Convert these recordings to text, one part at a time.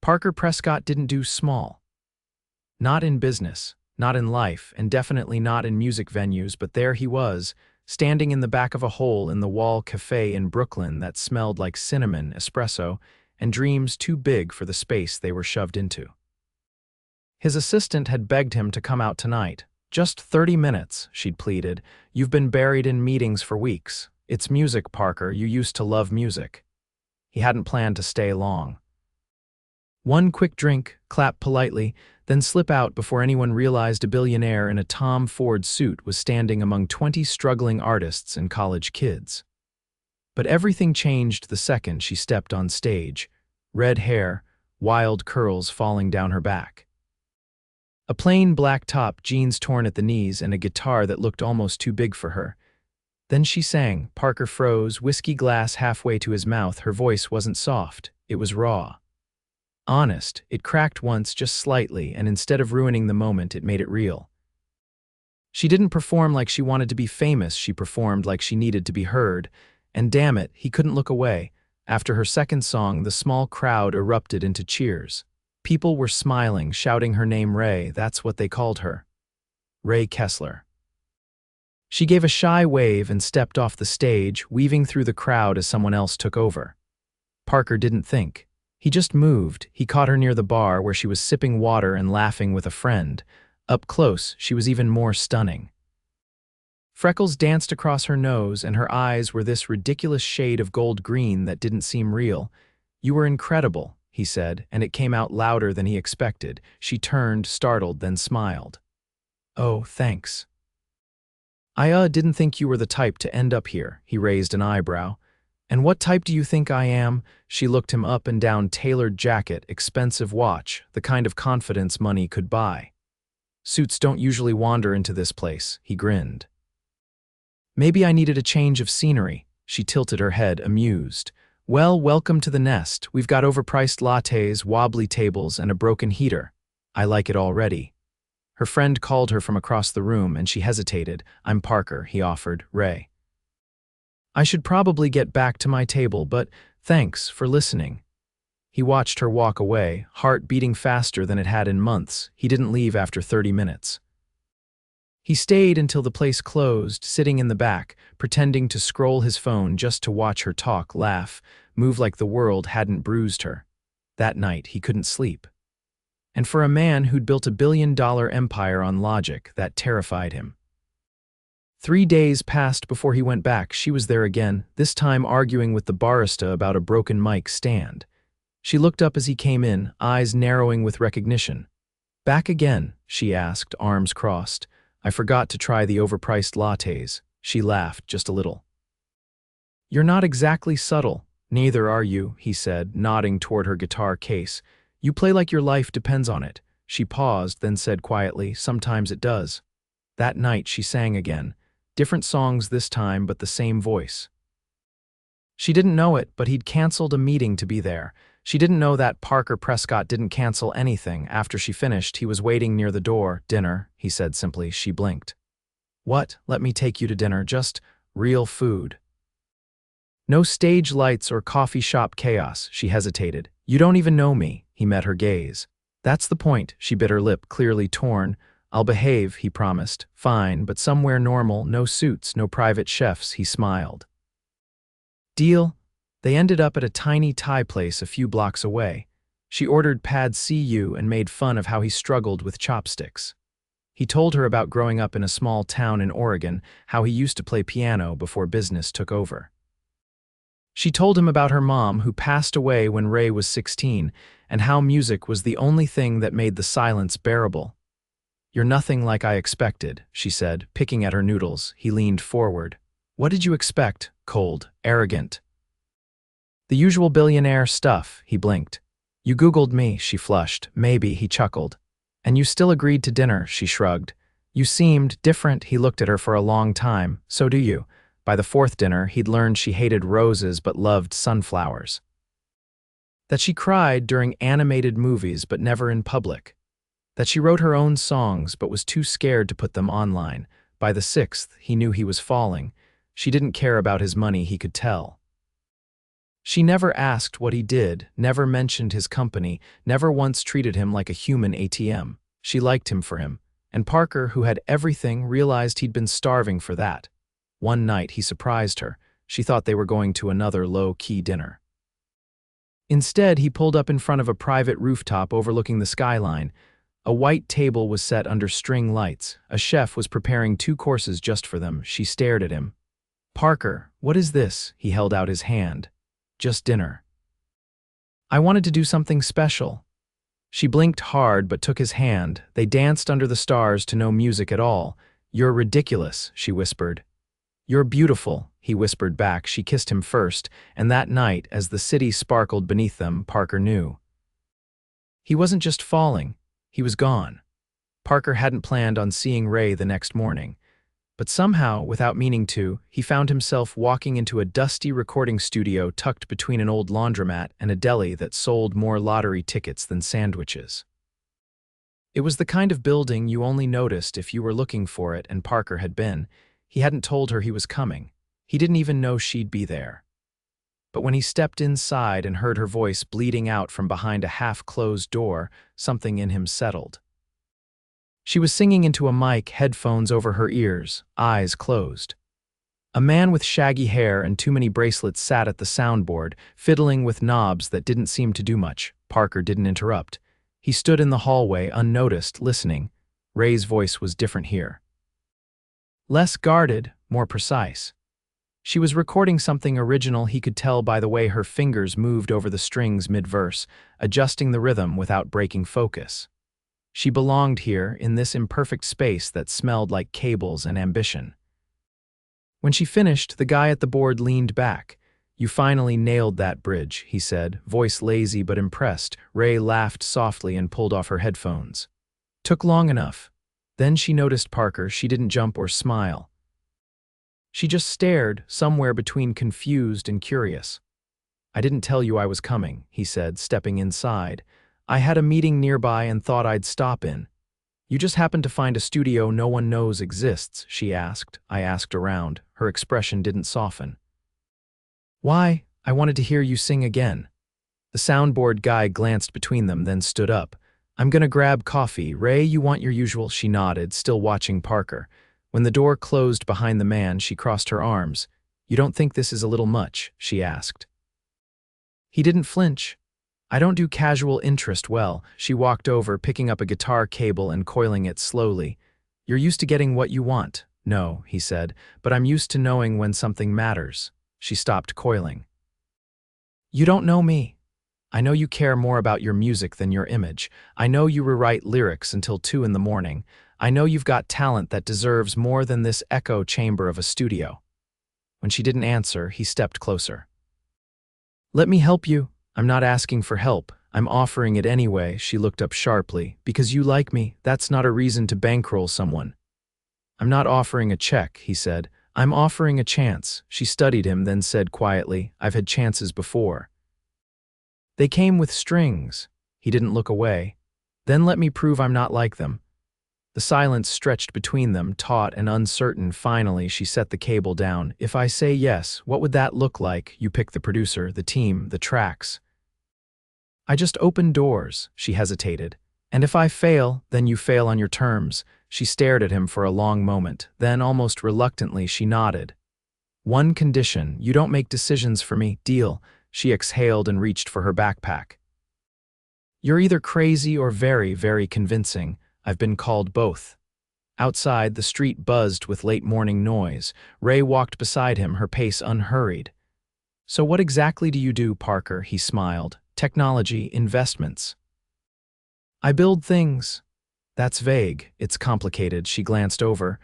Parker Prescott didn't do small. Not in business, not in life, and definitely not in music venues, but there he was, standing in the back of a hole-in-the-wall café in Brooklyn that smelled like cinnamon, espresso, and dreams too big for the space they were shoved into. His assistant had begged him to come out tonight. "Just 30 minutes, she'd pleaded. "You've been buried in meetings for weeks. It's music, Parker. You used to love music." He hadn't planned to stay long. One quick drink, clap politely, then slip out before anyone realized a billionaire in a Tom Ford suit was standing among 20 struggling artists and college kids. But everything changed the second she stepped on stage. Red hair, wild curls falling down her back. A plain black top, jeans torn at the knees, and a guitar that looked almost too big for her. Then she sang. Parker froze, whiskey glass halfway to his mouth. Her voice wasn't soft, it was raw. Honest, it cracked once just slightly, and instead of ruining the moment, it made it real. She didn't perform like she wanted to be famous, she performed like she needed to be heard, and damn it, he couldn't look away. After her second song, the small crowd erupted into cheers. People were smiling, shouting her name. Rae, that's what they called her. Rae Kessler. She gave a shy wave and stepped off the stage, weaving through the crowd as someone else took over. Parker didn't think. He just moved. He caught her near the bar where she was sipping water and laughing with a friend. Up close, she was even more stunning. Freckles danced across her nose, and her eyes were this ridiculous shade of gold green that didn't seem real. "You were incredible," he said, and it came out louder than he expected. She turned, startled, then smiled. "Oh, thanks." "I didn't think you were the type to end up here," he raised an eyebrow. "And what type do you think I am?" She looked him up and down. Tailored jacket, expensive watch, the kind of confidence money could buy. "Suits don't usually wander into this place," he grinned. "Maybe I needed a change of scenery." She tilted her head, amused. "Well, welcome to the nest. We've got overpriced lattes, wobbly tables, and a broken heater. I like it already." Her friend called her from across the room, and she hesitated. "I'm Parker," he offered. "Rae. I should probably get back to my table, but thanks for listening." He watched her walk away, heart beating faster than it had in months. He didn't leave after 30 minutes. He stayed until the place closed, sitting in the back, pretending to scroll his phone just to watch her talk, laugh, move like the world hadn't bruised her. That night, he couldn't sleep. And for a man who'd built $1 billion empire on logic, that terrified him. 3 days passed before he went back. She was there again, this time arguing with the barista about a broken mic stand. She looked up as he came in, eyes narrowing with recognition. "Back again?" she asked, arms crossed. "I forgot to try the overpriced lattes." She laughed, just a little. "You're not exactly subtle." "Neither are you," he said, nodding toward her guitar case. "You play like your life depends on it." She paused, then said quietly, "Sometimes it does." That night she sang again. Different songs this time, but the same voice. She didn't know it, but he'd canceled a meeting to be there. She didn't know that Parker Prescott didn't cancel anything. After she finished, he was waiting near the door. "Dinner," he said simply. She blinked. "What? Let me take you to dinner. Just real food." "No stage lights or coffee shop chaos." She hesitated. "You don't even know me." He met her gaze. "That's the point." She bit her lip, clearly torn. "I'll behave," he promised. "Fine, but somewhere normal, no suits, no private chefs." He smiled. "Deal." They ended up at a tiny Thai place a few blocks away. She ordered pad see ew and made fun of how he struggled with chopsticks. He told her about growing up in a small town in Oregon, how he used to play piano before business took over. She told him about her mom, who passed away when Rae was 16, and how music was the only thing that made the silence bearable. "You're nothing like I expected," she said, picking at her noodles. He leaned forward. "What did you expect? Cold, arrogant." "The usual billionaire stuff," he blinked. "You Googled me," she flushed. "Maybe," he chuckled. "And you still agreed to dinner," she shrugged. "You seemed different." He looked at her for a long time. "So do you." By the fourth dinner, he'd learned she hated roses but loved sunflowers. That she cried during animated movies but never in public. That she wrote her own songs but was too scared to put them online. By the sixth, he knew he was falling. She didn't care about his money, he could tell. She never asked what he did, never mentioned his company, never once treated him like a human ATM. She liked him for him, and Parker, who had everything, realized he'd been starving for that. One night he surprised her. She thought they were going to another low-key dinner. Instead, he pulled up in front of a private rooftop overlooking the skyline. A white table was set under string lights. A chef was preparing 2 courses just for them. She stared at him. "Parker, what is this?" He held out his hand. "Just dinner." "I wanted to do something special." She blinked hard but took his hand. They danced under the stars to no music at all. "You're ridiculous," she whispered. "You're beautiful," he whispered back. She kissed him first, and that night, as the city sparkled beneath them, Parker knew. He wasn't just falling, he was gone. Parker hadn't planned on seeing Rae the next morning, but somehow, without meaning to, he found himself walking into a dusty recording studio tucked between an old laundromat and a deli that sold more lottery tickets than sandwiches. It was the kind of building you only noticed if you were looking for it, and Parker had been. He hadn't told her he was coming. He didn't even know she'd be there. But when he stepped inside and heard her voice bleeding out from behind a half-closed door, something in him settled. She was singing into a mic, headphones over her ears, eyes closed. A man with shaggy hair and too many bracelets sat at the soundboard, fiddling with knobs that didn't seem to do much. Parker didn't interrupt. He stood in the hallway, unnoticed, listening. Rae's voice was different here. Less guarded, more precise. She was recording something original. He could tell by the way her fingers moved over the strings mid-verse, adjusting the rhythm without breaking focus. She belonged here, in this imperfect space that smelled like cables and ambition. When she finished, the guy at the board leaned back. "You finally nailed that bridge," he said, voice lazy but impressed. Rae laughed softly and pulled off her headphones. "Took long enough." Then she noticed Parker. She didn't jump or smile. She just stared, somewhere between confused and curious. "I didn't tell you I was coming," he said, stepping inside. "I had a meeting nearby and thought I'd stop in." "You just happened to find a studio no one knows exists?" she asked. I asked around. Her expression didn't soften. "Why? I wanted to hear you sing again." The soundboard guy glanced between them, then stood up. "I'm gonna grab coffee. Rae, you want your usual?" She nodded, still watching Parker. When the door closed behind the man, she crossed her arms. "You don't think this is a little much?" she asked. He didn't flinch. "I don't do casual interest well." She walked over, picking up a guitar cable and coiling it slowly. "You're used to getting what you want." "No," he said, "but I'm used to knowing when something matters." She stopped coiling. "You don't know me. I know you care more about your music than your image. I know you rewrite lyrics until 2 in the morning. I know you've got talent that deserves more than this echo chamber of a studio." When she didn't answer, he stepped closer. "Let me help you." "I'm not asking for help. I'm offering it anyway." She looked up sharply. "Because you like me, that's not a reason to bankroll someone." "I'm not offering a check," he said. "I'm offering a chance." She studied him, then said quietly, "I've had chances before. They came with strings." He didn't look away. "Then let me prove I'm not like them." The silence stretched between them, taut and uncertain. Finally, she set the cable down. "If I say yes, what would that look like? You pick the producer, the team, the tracks." "I just open doors." She hesitated. "And if I fail, then you fail on your terms." She stared at him for a long moment. Then, almost reluctantly, she nodded. "One condition: you don't make decisions for me. Deal?" She exhaled and reached for her backpack. "You're either crazy or very, very convincing. I've been called both." Outside, the street buzzed with late morning noise. Rae walked beside him, her pace unhurried. "So what exactly do you do, Parker?" He smiled. "Technology, investments." "I build things." "That's vague. It's complicated." She glanced over.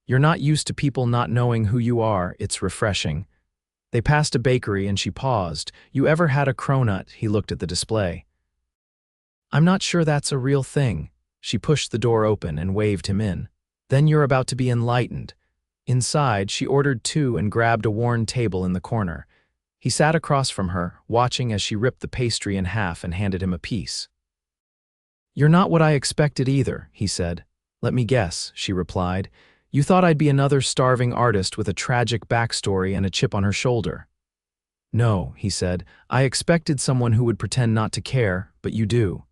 "You're not used to people not knowing who you are. It's refreshing." They passed a bakery and she paused. "You ever had a cronut?" He looked at the display. "I'm not sure that's a real thing." She pushed the door open and waved him in. "Then you're about to be enlightened." Inside, she ordered 2 and grabbed a worn table in the corner. He sat across from her, watching as she ripped the pastry in half and handed him a piece. "You're not what I expected either," he said. "Let me guess," she replied. "You thought I'd be another starving artist with a tragic backstory and a chip on her shoulder." No, he said. I expected someone who would pretend not to care, but you do.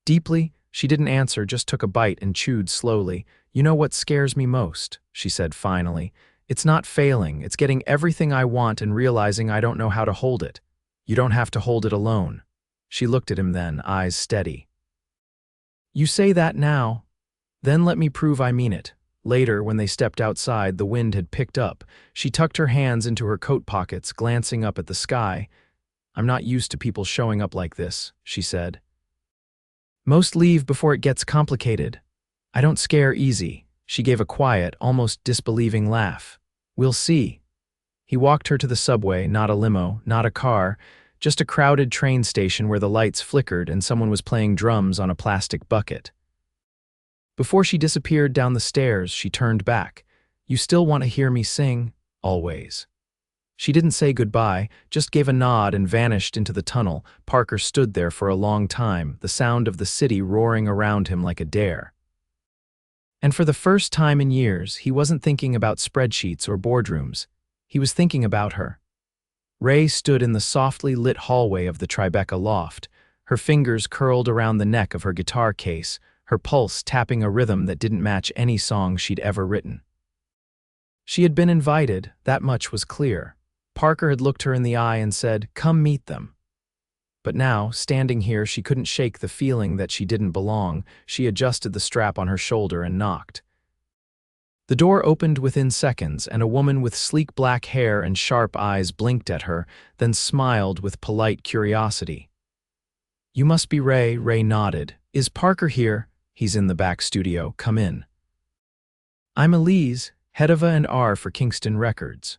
Deeply, she didn't answer, just took a bite and chewed slowly. You know what scares me most, she said finally. It's not failing, it's getting everything I want and realizing I don't know how to hold it. You don't have to hold it alone. She looked at him then, eyes steady. You say that now. Then let me prove I mean it. Later, when they stepped outside, the wind had picked up. She tucked her hands into her coat pockets, glancing up at the sky. I'm not used to people showing up like this, she said. Most leave before it gets complicated. I don't scare easy. She gave a quiet, almost disbelieving laugh. We'll see. He walked her to the subway, not a limo, not a car, just a crowded train station where the lights flickered and someone was playing drums on a plastic bucket. Before she disappeared down the stairs, she turned back. You still want to hear me sing? Always. She didn't say goodbye, just gave a nod and vanished into the tunnel. Parker stood there for a long time, the sound of the city roaring around him like a dare. And for the first time in years, he wasn't thinking about spreadsheets or boardrooms. He was thinking about her. Rae stood in the softly lit hallway of the Tribeca loft, her fingers curled around the neck of her guitar case, her pulse tapping a rhythm that didn't match any song she'd ever written. She had been invited, that much was clear. Parker had looked her in the eye and said, "Come meet them." But now, standing here, she couldn't shake the feeling that she didn't belong. She adjusted the strap on her shoulder and knocked. The door opened within seconds, and a woman with sleek black hair and sharp eyes blinked at her, then smiled with polite curiosity. You must be Rae, Rae nodded. Is Parker here? He's in the back studio, come in. I'm Elise, head of A&R for Kingston Records.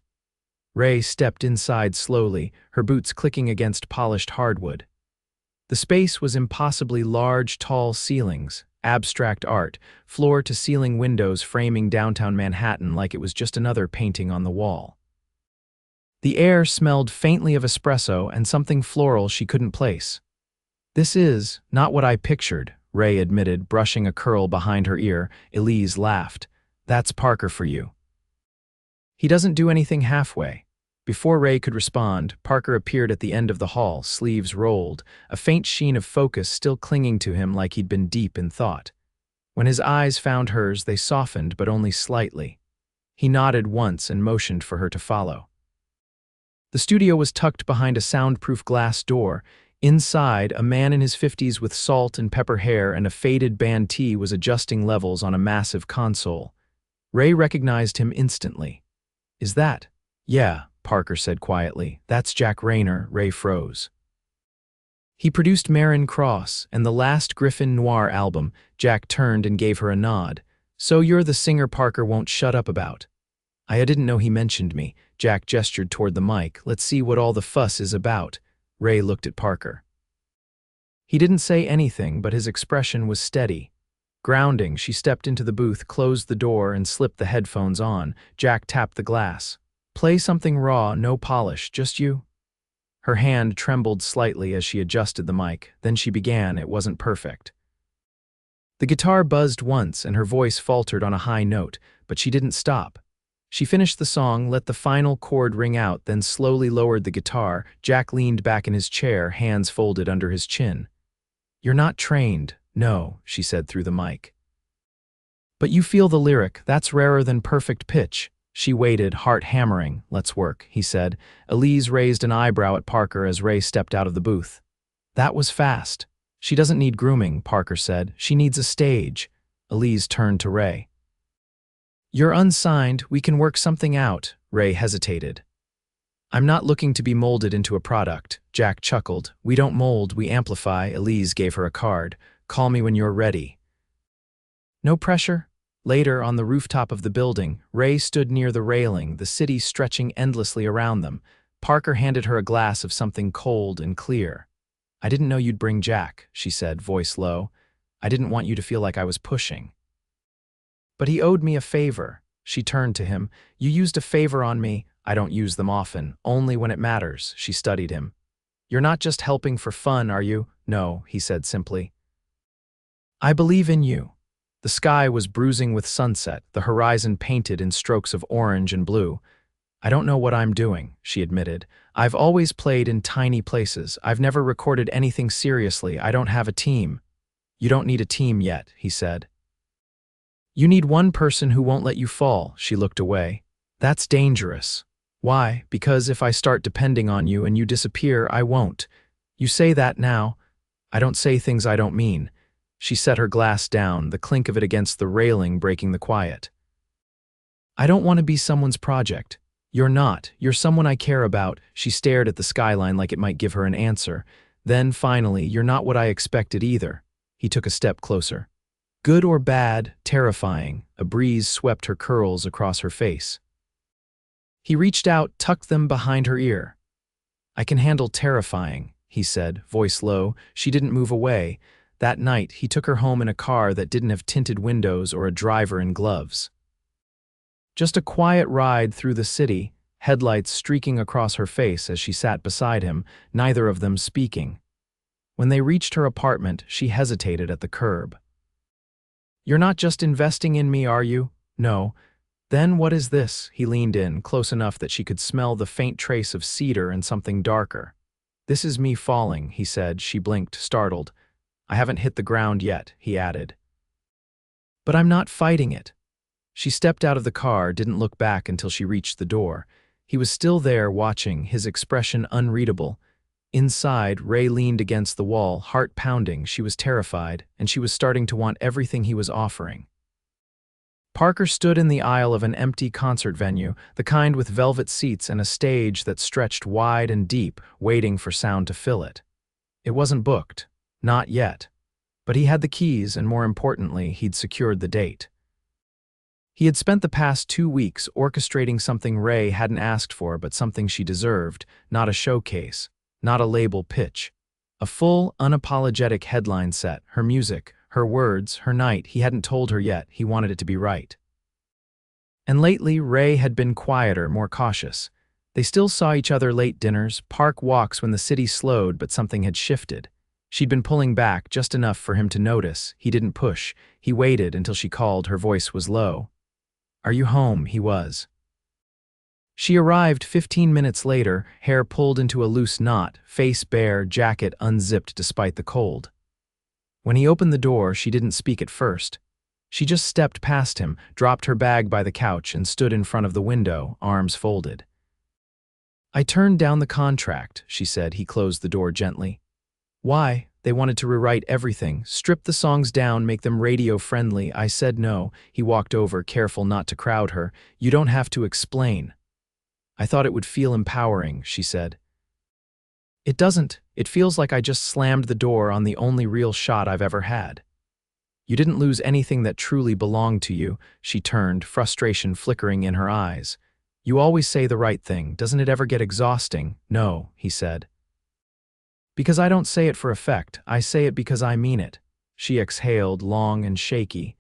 Rae stepped inside slowly, her boots clicking against polished hardwood. The space was impossibly large, tall ceilings, abstract art, floor-to-ceiling windows framing downtown Manhattan like it was just another painting on the wall. The air smelled faintly of espresso and something floral she couldn't place. This is not what I pictured, Rae admitted, brushing a curl behind her ear. Elise laughed. That's Parker for you. He doesn't do anything halfway. Before Rae could respond, Parker appeared at the end of the hall, sleeves rolled, a faint sheen of focus still clinging to him like he'd been deep in thought. When his eyes found hers, they softened, but only slightly. He nodded once and motioned for her to follow. The studio was tucked behind a soundproof glass door. Inside, a man in his 50s with salt and pepper hair and a faded band tee was adjusting levels on a massive console. Rae recognized him instantly. Is that? Yeah, Parker said quietly. That's Jack Rayner. Rae froze. He produced Marin Cross and the last Griffin Noir album. Jack turned and gave her a nod. So you're the singer Parker won't shut up about. I didn't know he mentioned me. Jack gestured toward the mic. Let's see what all the fuss is about. Rae looked at Parker. He didn't say anything, but his expression was steady. Grounding, she stepped into the booth, closed the door, and slipped the headphones on. Jack tapped the glass. Play something raw, no polish, just you. Her hand trembled slightly as she adjusted the mic. Then she began. It wasn't perfect. The guitar buzzed once, and her voice faltered on a high note, but she didn't stop. She finished the song, let the final chord ring out, then slowly lowered the guitar. Jack leaned back in his chair, hands folded under his chin. You're not trained. No, she said through the mic. But you feel the lyric. That's rarer than perfect pitch. She waited, heart hammering. Let's work, he said. Elise raised an eyebrow at Parker as Rae stepped out of the booth. That was fast. She doesn't need grooming, Parker said. She needs a stage. Elise turned to Rae. You're unsigned. We can work something out. Rae hesitated. I'm not looking to be molded into a product. Jack chuckled. We don't mold, we amplify. Elise gave her a card. Call me when you're ready. No pressure? Later, on the rooftop of the building, Rae stood near the railing, the city stretching endlessly around them. Parker handed her a glass of something cold and clear. I didn't know you'd bring Jack, she said, voice low. I didn't want you to feel like I was pushing. But he owed me a favor. She turned to him. You used a favor on me. I don't use them often, only when it matters. She studied him. You're not just helping for fun, are you? No, he said simply. I believe in you. The sky was bruising with sunset, the horizon painted in strokes of orange and blue. I don't know what I'm doing, she admitted. I've always played in tiny places. I've never recorded anything seriously. I don't have a team. You don't need a team yet, he said. You need one person who won't let you fall, she looked away. That's dangerous. Why? Because if I start depending on you and you disappear, I won't. You say that now. I don't say things I don't mean. She set her glass down, the clink of it against the railing breaking the quiet. I don't want to be someone's project. You're not. You're someone I care about. She stared at the skyline like it might give her an answer. Then, finally, you're not what I expected either. He took a step closer. Good or bad, terrifying, a breeze swept her curls across her face. He reached out, tucked them behind her ear. I can handle terrifying, he said, voice low. She didn't move away. That night, he took her home in a car that didn't have tinted windows or a driver in gloves. Just a quiet ride through the city, headlights streaking across her face as she sat beside him, neither of them speaking. When they reached her apartment, she hesitated at the curb. You're not just investing in me, are you? No. Then what is this? He leaned in, close enough that she could smell the faint trace of cedar and something darker. This is me falling, he said. She blinked, startled. I haven't hit the ground yet, he added. But I'm not fighting it. She stepped out of the car, didn't look back until she reached the door. He was still there, watching, his expression unreadable. Inside, Rae leaned against the wall, heart pounding. She was terrified, and she was starting to want everything he was offering. Parker stood in the aisle of an empty concert venue, the kind with velvet seats and a stage that stretched wide and deep, waiting for sound to fill it. It wasn't booked. Not yet. But he had the keys, and more importantly, he'd secured the date. He had spent the past 2 weeks orchestrating something Rae hadn't asked for, but something she deserved, not a showcase, not a label pitch. A full, unapologetic headline set, her music, her words, her night. He hadn't told her yet, he wanted it to be right. And lately, Rae had been quieter, more cautious. They still saw each other late dinners, park walks when the city slowed, but something had shifted. She'd been pulling back just enough for him to notice. He didn't push. He waited until she called. Her voice was low. Are you home? He was. She arrived 15 minutes later, hair pulled into a loose knot, face bare, jacket unzipped despite the cold. When he opened the door, she didn't speak at first. She just stepped past him, dropped her bag by the couch, and stood in front of the window, arms folded. I turned down the contract, she said. He closed the door gently. Why? They wanted to rewrite everything, strip the songs down, make them radio-friendly. I said no. He walked over, careful not to crowd her. You don't have to explain. I thought it would feel empowering, she said. It doesn't. It feels like I just slammed the door on the only real shot I've ever had. You didn't lose anything that truly belonged to you. She turned, frustration flickering in her eyes. You always say the right thing. Doesn't it ever get exhausting? No, he said. Because I don't say it for effect. I say it because I mean it. She exhaled, long and shaky.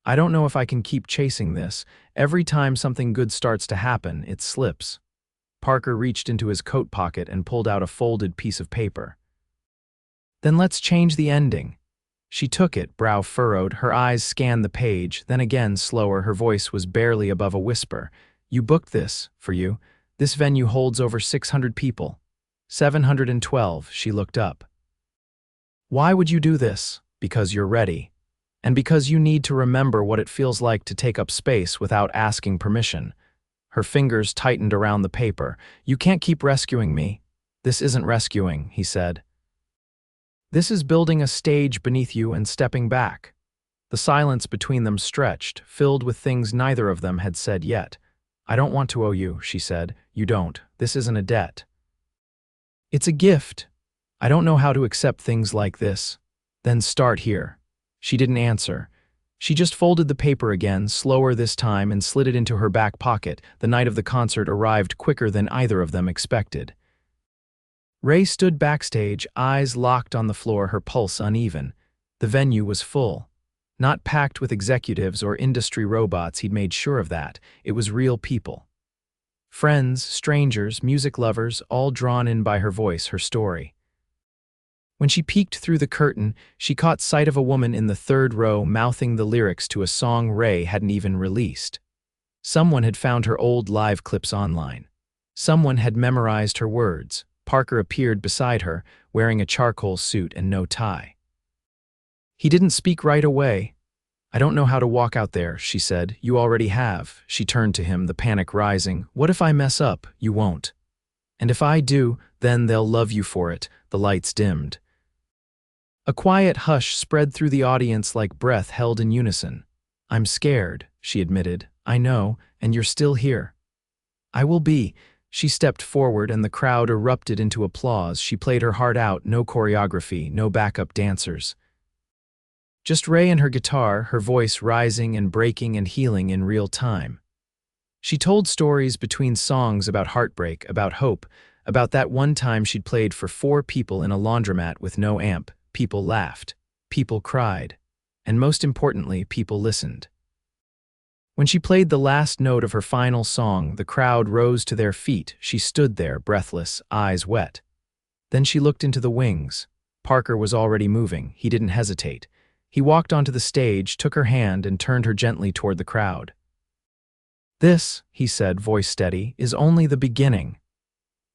I don't know if I can keep chasing this. Every time something good starts to happen, it slips. Parker reached into his coat pocket and pulled out a folded piece of paper. Then let's change the ending. She took it, brow furrowed, her eyes scanned the page, then again slower, her voice was barely above a whisper. You booked this, for you. This venue holds over 600 people. 712, she looked up. Why would you do this? Because you're ready. And because you need to remember what it feels like to take up space without asking permission. Her fingers tightened around the paper. You can't keep rescuing me. This isn't rescuing, he said. This is building a stage beneath you and stepping back. The silence between them stretched, filled with things neither of them had said yet. I don't want to owe you, she said. You don't. This isn't a debt. It's a gift. I don't know how to accept things like this. Then start here. She didn't answer. She just folded the paper again, slower this time, and slid it into her back pocket. The night of the concert arrived quicker than either of them expected. Rae stood backstage, eyes locked on the floor, her pulse uneven. The venue was full. Not packed with executives or industry robots, he'd made sure of that. It was real people. Friends, strangers, music lovers, all drawn in by her voice, her story. When she peeked through the curtain, she caught sight of a woman in the third row mouthing the lyrics to a song Rae hadn't even released. Someone had found her old live clips online. Someone had memorized her words. Parker appeared beside her, wearing a charcoal suit and no tie. He didn't speak right away. "I don't know how to walk out there," she said. "You already have." She turned to him, the panic rising. "What if I mess up? You won't. And if I do, then they'll love you for it." The lights dimmed. A quiet hush spread through the audience like breath held in unison. "I'm scared," she admitted. "I know, and you're still here." "I will be." She stepped forward and the crowd erupted into applause. She played her heart out, no choreography, no backup dancers. Just Rae and her guitar, her voice rising and breaking and healing in real time. She told stories between songs about heartbreak, about hope, about that one time she'd played for 4 people in a laundromat with no amp. People laughed, people cried, and most importantly, people listened. When she played the last note of her final song, the crowd rose to their feet. She stood there, breathless, eyes wet. Then she looked into the wings. Parker was already moving. He didn't hesitate. He walked onto the stage, took her hand, and turned her gently toward the crowd. "This," he said, voice steady, "is only the beginning."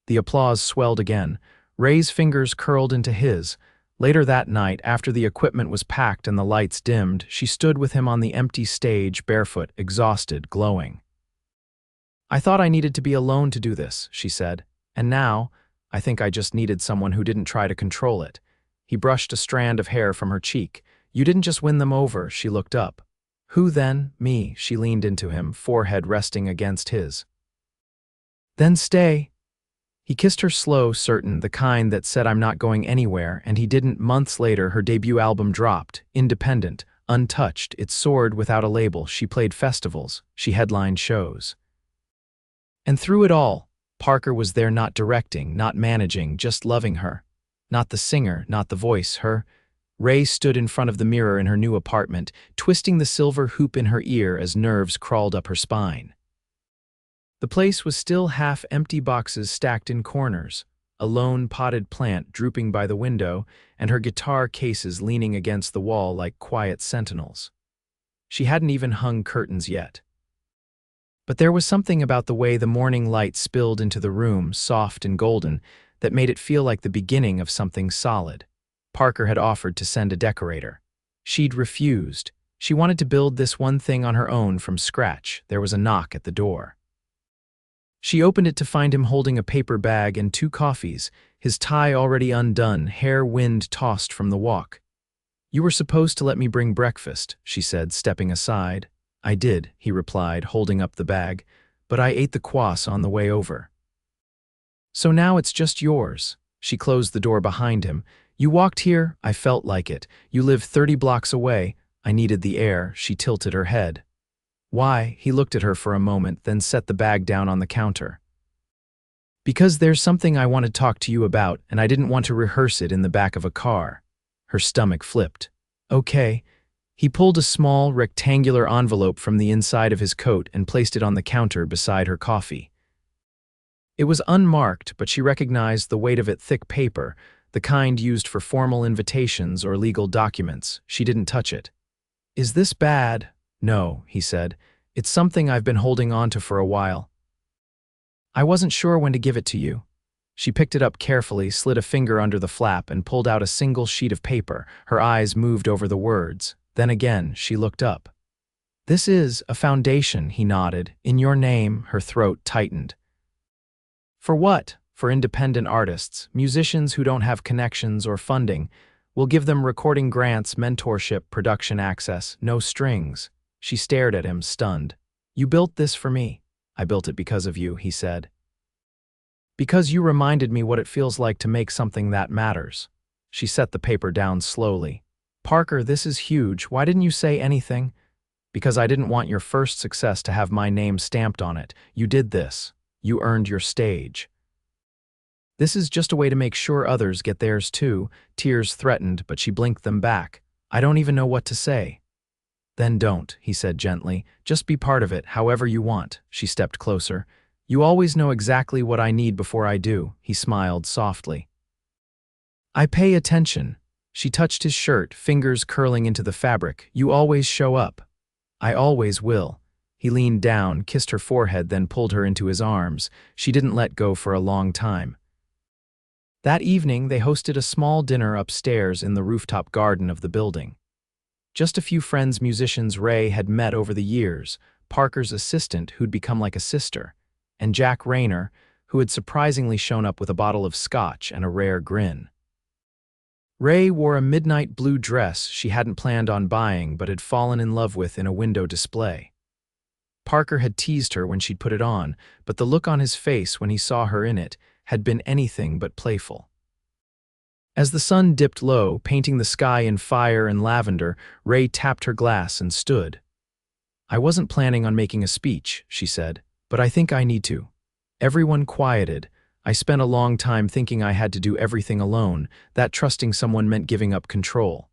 The applause swelled again. Rae's fingers curled into his. Later that night, after the equipment was packed and the lights dimmed, she stood with him on the empty stage, barefoot, exhausted, glowing. "I thought I needed to be alone to do this," she said. "And now, I think I just needed someone who didn't try to control it." He brushed a strand of hair from her cheek. "You didn't just win them over." She looked up. "Who then?" "Me." She leaned into him, forehead resting against his. "Then stay." He kissed her slow, certain, the kind that said, "I'm not going anywhere," and he didn't. Months later, her debut album dropped, independent, untouched. It soared without a label. She played festivals. She headlined shows. And through it all, Parker was there, not directing, not managing, just loving her. Not the singer, not the voice, her. Rae stood in front of the mirror in her new apartment, twisting the silver hoop in her ear as nerves crawled up her spine. The place was still half empty, boxes stacked in corners, a lone potted plant drooping by the window, and her guitar cases leaning against the wall like quiet sentinels. She hadn't even hung curtains yet. But there was something about the way the morning light spilled into the room, soft and golden, that made it feel like the beginning of something solid. Parker had offered to send a decorator. She'd refused. She wanted to build this one thing on her own from scratch. There was a knock at the door. She opened it to find him holding a paper bag and 2 coffees, his tie already undone, hair wind-tossed from the walk. "You were supposed to let me bring breakfast," she said, stepping aside. "I did," he replied, holding up the bag, "but I ate the kvass on the way over." "So now it's just yours." She closed the door behind him. "You walked here, I felt like it. You live 30 blocks away. I needed the air." She tilted her head. "Why?" He looked at her for a moment, then set the bag down on the counter. "Because there's something I want to talk to you about, and I didn't want to rehearse it in the back of a car." Her stomach flipped. "Okay." He pulled a small, rectangular envelope from the inside of his coat and placed it on the counter beside her coffee. It was unmarked, but she recognized the weight of it, thick paper, the kind used for formal invitations or legal documents. She didn't touch it. "Is this bad?" "No," he said. "It's something I've been holding on to for a while. I wasn't sure when to give it to you." She picked it up carefully, slid a finger under the flap, and pulled out a single sheet of paper. Her eyes moved over the words. Then again, she looked up. "This is a foundation," he nodded. "In your name." Her throat tightened. "For what?" "For independent artists, musicians who don't have connections or funding. We'll give them recording grants, mentorship, production access, no strings." She stared at him, stunned. "You built this for me." "I built it because of you," he said. "Because you reminded me what it feels like to make something that matters." She set the paper down slowly. "Parker, this is huge. Why didn't you say anything?" "Because I didn't want your first success to have my name stamped on it. You did this. You earned your stage. This is just a way to make sure others get theirs too." Tears threatened, but she blinked them back. "I don't even know what to say." "Then don't," he said gently. "Just be part of it, however you want." She stepped closer. "You always know exactly what I need before I do." He smiled softly. "I pay attention." She touched his shirt, fingers curling into the fabric. "You always show up." "I always will." He leaned down, kissed her forehead, then pulled her into his arms. She didn't let go for a long time. That evening, they hosted a small dinner upstairs in the rooftop garden of the building. Just a few friends musicians Rae had met over the years, Parker's assistant who'd become like a sister, and Jack Rayner, who had surprisingly shown up with a bottle of scotch and a rare grin. Rae wore a midnight blue dress she hadn't planned on buying but had fallen in love with in a window display. Parker had teased her when she'd put it on, but the look on his face when he saw her in it had been anything but playful. As the sun dipped low, painting the sky in fire and lavender, Rae tapped her glass and stood. "I wasn't planning on making a speech," she said, "but I think I need to." Everyone quieted. I spent a long time thinking I had to do everything alone, that trusting someone meant giving up control.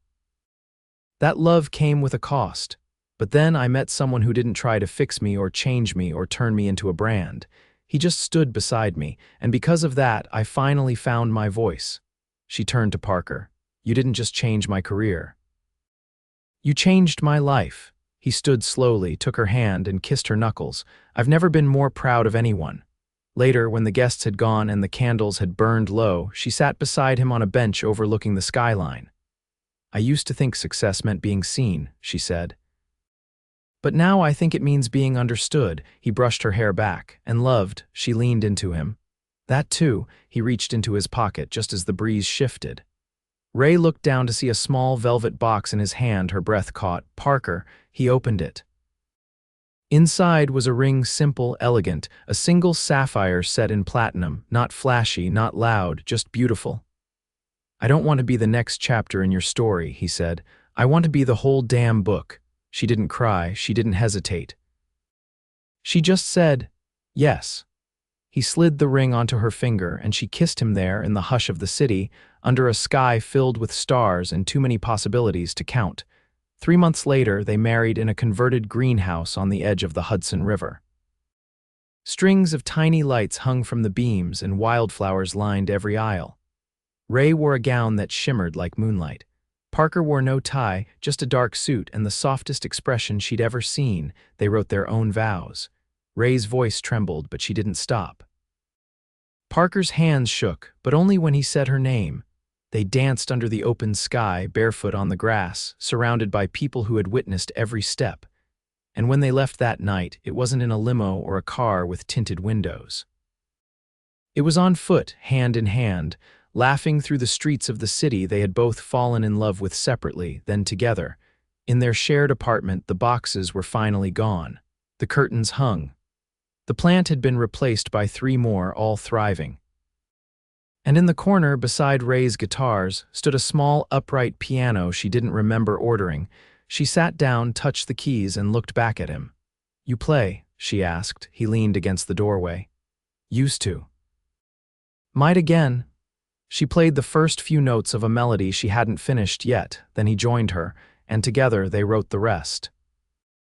That love came with a cost. But then I met someone who didn't try to fix me or change me or turn me into a brand. He just stood beside me, and because of that, I finally found my voice. She turned to Parker. "You didn't just change my career. You changed my life." He stood slowly, took her hand, and kissed her knuckles. "I've never been more proud of anyone." Later, when the guests had gone and the candles had burned low, she sat beside him on a bench overlooking the skyline. "I used to think success meant being seen," she said. "But now I think it means being understood." He brushed her hair back. "And loved." She leaned into him. "That too." He reached into his pocket just as the breeze shifted. Rae looked down to see a small velvet box in his hand. Her breath caught. "Parker." He opened it. Inside was a ring, simple, elegant, a single sapphire set in platinum, not flashy, not loud, just beautiful. "I don't want to be the next chapter in your story," he said. "I want to be the whole damn book." She didn't cry, she didn't hesitate. She just said, "Yes." He slid the ring onto her finger, and she kissed him there in the hush of the city, under a sky filled with stars and too many possibilities to count. 3 months later, they married in a converted greenhouse on the edge of the Hudson River. Strings of tiny lights hung from the beams, and wildflowers lined every aisle. Rae wore a gown that shimmered like moonlight. Parker wore no tie, just a dark suit and the softest expression she'd ever seen. They wrote their own vows. Rae's voice trembled, but she didn't stop. Parker's hands shook, but only when he said her name. They danced under the open sky, barefoot on the grass, surrounded by people who had witnessed every step. And when they left that night, it wasn't in a limo or a car with tinted windows. It was on foot, hand in hand, laughing through the streets of the city they had both fallen in love with separately, then together. In their shared apartment, the boxes were finally gone. The curtains hung. The plant had been replaced by 3 more, all thriving. And in the corner, beside Rae's guitars, stood a small, upright piano she didn't remember ordering. She sat down, touched the keys, and looked back at him. "You play?" she asked. He leaned against the doorway. "Used to." "Might again." She played the first few notes of a melody she hadn't finished yet, then he joined her, and together they wrote the rest.